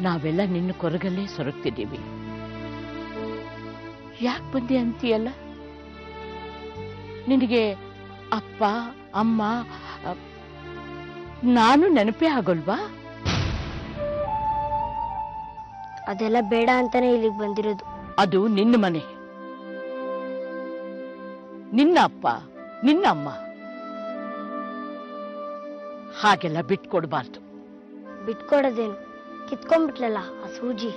ನಾವೆಲ್ಲ ನಿನ್ನ ಕೊರಗಲ್ಲೇ ಸೊರಗ್ತಿದ್ದೀವಿ. ಯಾಕೆ ಬಂದೆ ಅಂತೀಯಲ್ಲ? ನಿನಗೆ ಅಪ್ಪ ಅಮ್ಮ ನಾನು ನೆನಪೇ ಆಗೋಲ್ವಾ? ಅದೆಲ್ಲ ಬೇಡ ಅಂತಾನೆ ಇಲ್ಲಿಗೆ ಬಂದಿರೋದು. ಅದು ನಿನ್ನ ಮನೆ, ನಿನ್ನ ಅಪ್ಪ ನಿನ್ನ ಅಮ್ಮ. ಹಾಗೆಲ್ಲ ಬಿಟ್ಕೊಡ್ಬಾರ್ದು. ಬಿಟ್ಕೊಡೋದೇನು, ಕಿತ್ಕೊಂಡ್ಬಿಟ್ಲಲ್ಲ ಆ ಸೂಜಿ.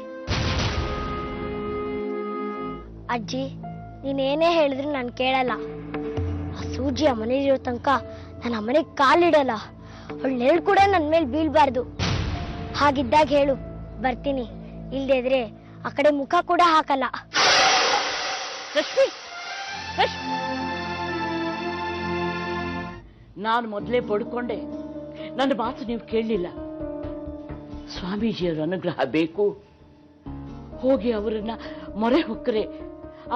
ಅಜ್ಜಿ, ನೀನೇನೇ ಹೇಳಿದ್ರು ನಾನು ಕೇಳಲ್ಲ. ಆ ಸೂಜಿ ಆ ಮನೇಲಿರೋ ತನಕ ನಾನು ಆ ಮನೆಗೆ ಕಾಲಿಡಲ್ಲ. ಅವಳು ನೆರಳು ಕೂಡ ನನ್ನ ಮೇಲೆ ಬೀಳ್ಬಾರ್ದು. ಹಾಗಿದ್ದಾಗ ಹೇಳು, ಬರ್ತೀನಿ. ಇಲ್ದೇ ಇದ್ರೆ ಆ ಕಡೆ ಮುಖ ಕೂಡ ಹಾಕಲ್ಲ. ನಾನು ಮೊದಲೇ ಪಡ್ಕೊಂಡೆ, ನನ್ನ ಮಾತು ನೀವು ಕೇಳಲಿಲ್ಲ. ಸ್ವಾಮೀಜಿಯವರ ಅನುಗ್ರಹ ಬೇಕು. ಹೋಗಿ ಅವರನ್ನ ಮೊರೆ ಹೊಕ್ಕರೆ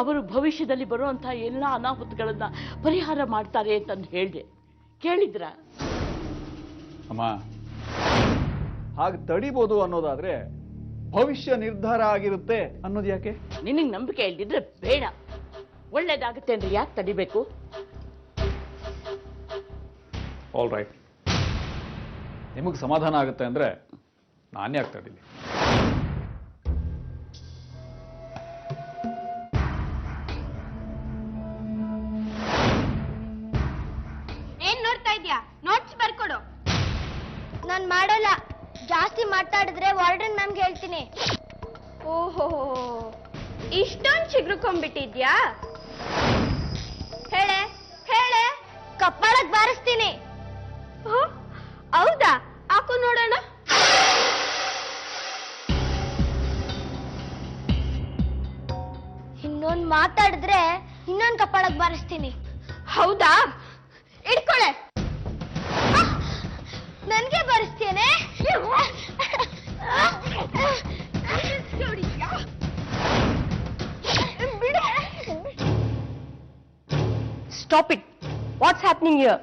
ಅವರು ಭವಿಷ್ಯದಲ್ಲಿ ಬರುವಂತಹ ಎಲ್ಲ ಅನಾಹುತಗಳನ್ನ ಪರಿಹಾರ ಮಾಡ್ತಾರೆ ಅಂತಂದು ಹೇಳಿದೆ. ಕೇಳಿದ್ರ? ಅಮ್ಮ, ಹಾಗೆ ತಡಿಬೋದು ಅನ್ನೋದಾದ್ರೆ ಭವಿಷ್ಯ ನಿರ್ಧಾರ ಆಗಿರುತ್ತೆ ಅನ್ನೋದು ಯಾಕೆ? ನಿನಗೆ ನಂಬಿಕೆ ಇಲ್ದಿದ್ರೆ ಬೇಡ. ಒಳ್ಳೇದಾಗುತ್ತೆ ಅಂದ್ರೆ ಯಾಕೆ ತಡಿಬೇಕು? ಆಲ್ ರೈಟ್, ನಿಮಗೆ ಸಮಾಧಾನ ಆಗುತ್ತೆ ಅಂದ್ರೆ ನಾನೇ ಯಾಕೆ ತಡೀಲಿ? ಏನ್ ನೋಡ್ತಾ ಇದ್ಯಾ? ನೋಟ್ಸ್ ಬರ್ಕೊಡು. ನಾನ್ ಮಾಡಲ್ಲ. ಜಾಸ್ತಿ ಮಾತಾಡಿದ್ರೆ ವಾರ್ಡನ್ ಮ್ಯಾಮ್ಗೆ ಹೇಳ್ತೀನಿ. ಓಹೋ, ಇಷ್ಟೊಂದು ಚಿಗುರ್ಕೊಂಡ್ಬಿಟ್ಟಿದ್ಯಾ? ಹೇಳೆ ಹೇಳೆ. ಕಪ್ಪಾಳಕ್ ಬಾರಿಸ್ತೀನಿ. ಹೌದಾ? ಹಾಕು ನೋಡೋಣ. ಇನ್ನೊಂದ್ ಮಾತಾಡಿದ್ರೆ ಇನ್ನೊಂದ್ ಕಪ್ಪಾಳಕ್ ಬಾರಿಸ್ತೀನಿ. ಹೌದಾ? ಇಟ್ಕೊಳೆ. ನನ್ಗೆ ಬಾರಿಸ್ತೇನೆ. Stop it. What's happening here?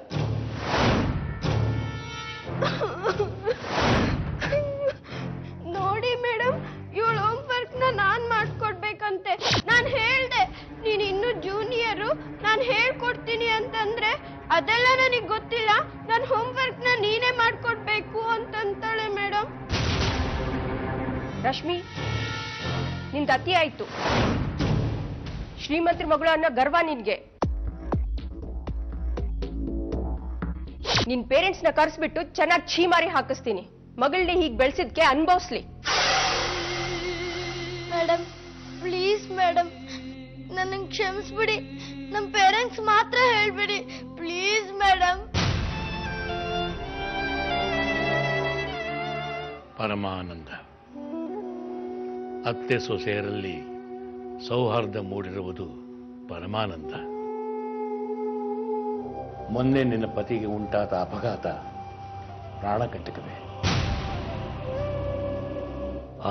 ನೋಡಿ ಮೇಡಮ್, ಇವಳ ಹೋಮ್ವರ್ಕ್ ನಾನ್ ಮಾಡ್ಕೊಡ್ಬೇಕಂತೆ. ನಾನ್ ಹೇಳ್ದೆ ನೀನ್ ಇನ್ನು ಜೂನಿಯರು, ನಾನ್ ಹೇಳ್ಕೊಡ್ತೀನಿ ಅಂತಂದ್ರೆ ಅದೆಲ್ಲ ನನಗ್ ಗೊತ್ತಿಲ್ಲ, ನನ್ ಹೋಮ್ವರ್ಕ್ ನೀನೇ ಮಾಡ್ಕೊಡ್ಬೇಕು ಅಂತಂತಾಳೆ ಮೇಡಮ್. ರಶ್ಮಿ, ನಿಂದ ಅತಿ ಆಯ್ತು. ಶ್ರೀಮಂತರ ಮಗಳು ಅನ್ನೋ ಗರ್ವ ನಿನ್ಗೆ. ನಿನ್ ಪೇರೆಂಟ್ಸ್ ನ ಕರ್ಸ್ಬಿಟ್ಟು ಚೆನ್ನಾಗಿ ಛೀಮಾರಿ ಹಾಕಿಸ್ತೀನಿ. ಮಗಳನ್ನ ಹೀಗ್ ಬೆಳೆಸಿದ್ಕೆ ಅನುಭವಿಸ್ಲಿ. ಮೇಡಮ್, ಪ್ಲೀಸ್ ಮೇಡಮ್, ನನ್ನ ಕ್ಷಮಿಸ್ಬಿಡಿ. ನಮ್ಮ ಪೇರೆಂಟ್ಸ್ ಮಾತ್ರ ಹೇಳ್ಬಿಡಿ ಪ್ಲೀಸ್ ಮೇಡಮ್. ಪರಮಾನಂದ. ಅತ್ತೆ ಸೊಸೆಯರಲ್ಲಿ ಸೌಹಾರ್ದ ಮೂಡಿರುವುದು ಪರಮಾನಂದ. ಮೊನ್ನೆ ನಿನ್ನ ಪತಿಗೆ ಉಂಟಾದ ಅಪಘಾತ ಪ್ರಾಣಕಂಟಕವೇ.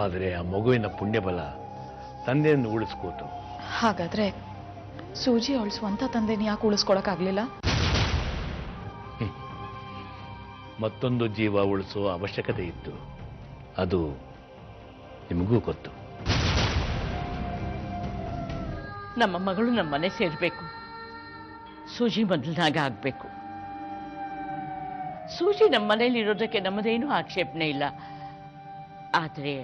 ಆದರೆ ಆ ಮಗುವಿನ ಪುಣ್ಯಬಲ ತಂದೆಯನ್ನು ಉಳಿಸ್ಕೋತು. ಹಾಗಾದ್ರೆ ಸೂಜಿ ಅವಳು ಸ್ವಂತ ತಂದೆನ ಯಾಕೆ ಉಳಿಸ್ಕೊಳಕ್ಕಾಗ್ಲಿಲ್ಲ? ಮತ್ತೊಂದು ಜೀವ ಉಳಿಸುವ ಅವಶ್ಯಕತೆ ಇತ್ತು. ಅದು ನಿಮಗೂ ಗೊತ್ತು. ನಮ್ಮ ಮಗಳು ನಮ್ಮ ಮನೆ ಸೇರ್ಬೇಕು. ಸೂಜಿ ಮೊದಲನಾಗ ಆಗ್ಬೇಕು. ಸೂಜಿ ನಮ್ಮ ಮನೇಲಿ ಇರೋದಕ್ಕೆ ನಮ್ಮದೇನೂ ಆಕ್ಷೇಪಣೆ ಇಲ್ಲ. ಆದರೆ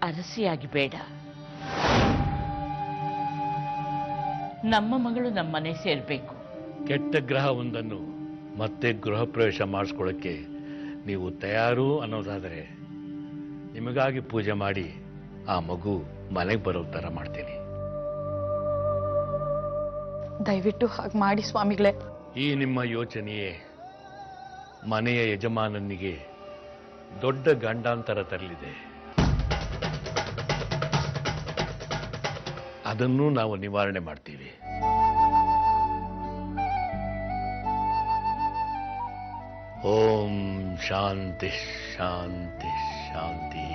ಅರಸಿಯಾಗಿ ಬೇಡ. ನಮ್ಮ ಮಗಳು ನಮ್ಮ ಮನೆ ಸೇರ್ಬೇಕು. ಕೆಟ್ಟ ಗ್ರಹವೊಂದನ್ನು ಮತ್ತೆ ಗೃಹ ಪ್ರವೇಶ ಮಾಡಿಸ್ಕೊಳ್ಳೋಕ್ಕೆ ನೀವು ತಯಾರು ಅನ್ನೋದಾದರೆ ನಿಮಗಾಗಿ ಪೂಜೆ ಮಾಡಿ ಆ ಮಗು ಮನೆಗೆ ಬರೋ ಥರ ಮಾಡ್ತೀನಿ. ದಯವಿಟ್ಟು ಹಾಗೆ ಮಾಡಿ ಸ್ವಾಮಿಗಳೇ. ಈ ನಿಮ್ಮ ಯೋಚನೆಯೇ ಮನೆಯ ಯಜಮಾನನಿಗೆ ದೊಡ್ಡ ಗಂಡಾಂತರ ತರಲಿದೆ. ಅದನ್ನು ನಾವು ನಿವಾರಣೆ ಮಾಡ್ತೀವಿ. ಓಂ ಶಾಂತಿ ಶಾಂತಿ ಶಾಂತಿ.